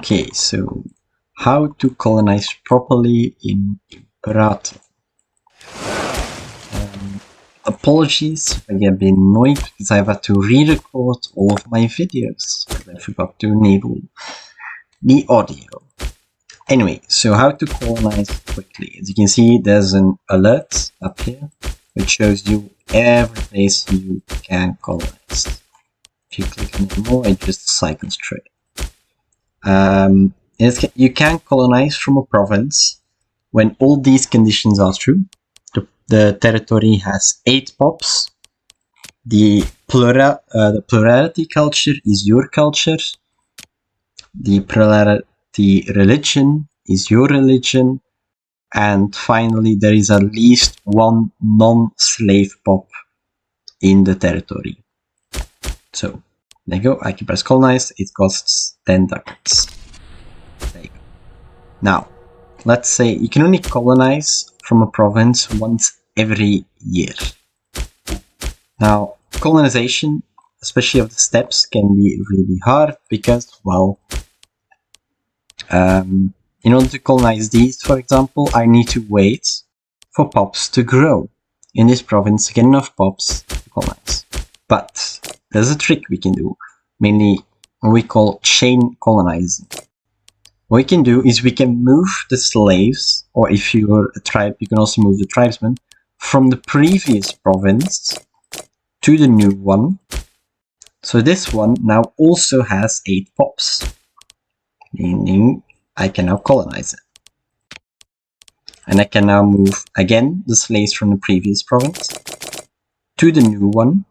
Okay, so how to colonize properly in Imperator. Apologies if I get been annoyed because I've had to re-record all of my videos because I forgot to enable the audio. Anyway, so how to colonize quickly. As you can see, there's an alert up here which shows you every place you can colonize. If you click on it more, it just cycles through it. You can colonize from a province when all these conditions are true. The territory has 8 pops. The plurality culture is your culture. The plurality religion is your religion. And finally, there is at least one non-slave pop in the territory. So, there you go. I can press colonize. It costs 10 ducats. There you go. Now, let's say you can only colonize from a province once every year. Now, colonization, especially of the steppes, can be really hard because, well, in order to colonize these, for example, I need to wait for pops to grow in this province to get enough pops to colonize. But there's a trick we can do, mainly what we call chain colonizing. What we can do is we can move the slaves, or if you're a tribe, you can also move the tribesmen, from the previous province to the new one. So this one now also has 8 pops, meaning I can now colonize it. And I can now move again the slaves from the previous province to the new one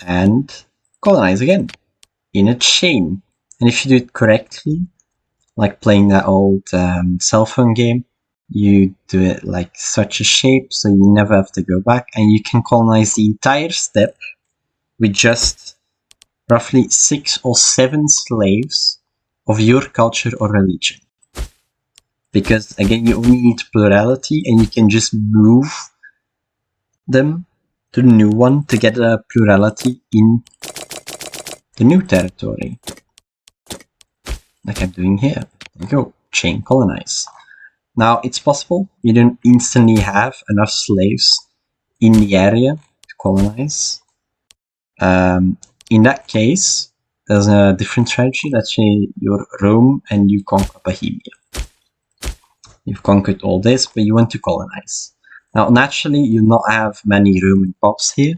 and colonize again in a chain. And if you do it correctly, like playing that old cell phone game, you do it like such a shape so you never have to go back, and you can colonize the entire steppe with just roughly 6 or 7 slaves of your culture or religion. Because again, you only need plurality and you can just move them to the new one to get a plurality in the new territory. Like I'm doing here. There you go, chain colonize. Now it's possible you don't instantly have enough slaves in the area to colonize. In that case, there's a different strategy. Let's say you're Rome and you conquer Bohemia. You've conquered all this, but you want to colonize. Now, naturally, you'll not have many Roman pops here.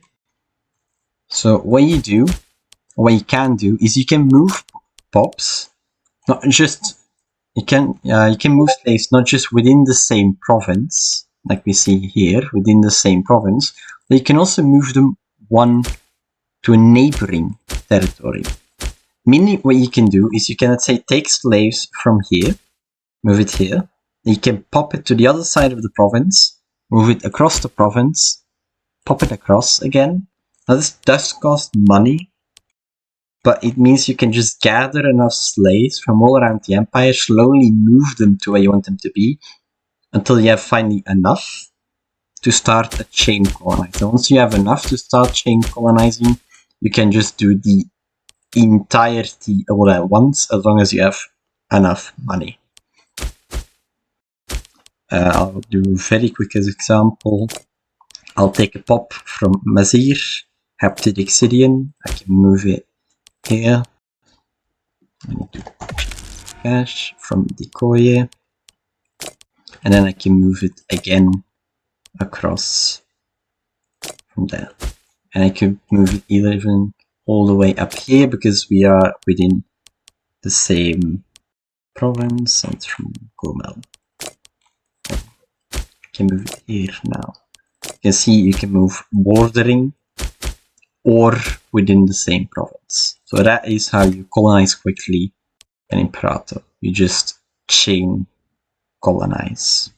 So what you do, or what you can do, is you can move pops. Not just you can move slaves not just within the same province, like we see here, within the same province, but you can also move them one to a neighboring territory. Meaning, what you can do is you can, let's say, take slaves from here, move it here, and you can pop it to the other side of the province, move it across the province, pop it across again. Now this does cost money, but it means you can just gather enough slaves from all around the empire, slowly move them to where you want them to be, until you have finally enough to start a chain colonizing. Once you have enough to start chain colonizing, you can just do the entirety all at once, as long as you have enough money. I'll do very quick as example. I'll take a pop from Mazir, Haptic Sidian. I can move it here. I need to cash from Decoye, and then I can move it again across from there. And I could move it even all the way up here because we are within the same province. And it's from Gomel. I can move it here now. You can see you can move bordering or within the same province. So that is how you colonize quickly an Imperator. You just chain colonize.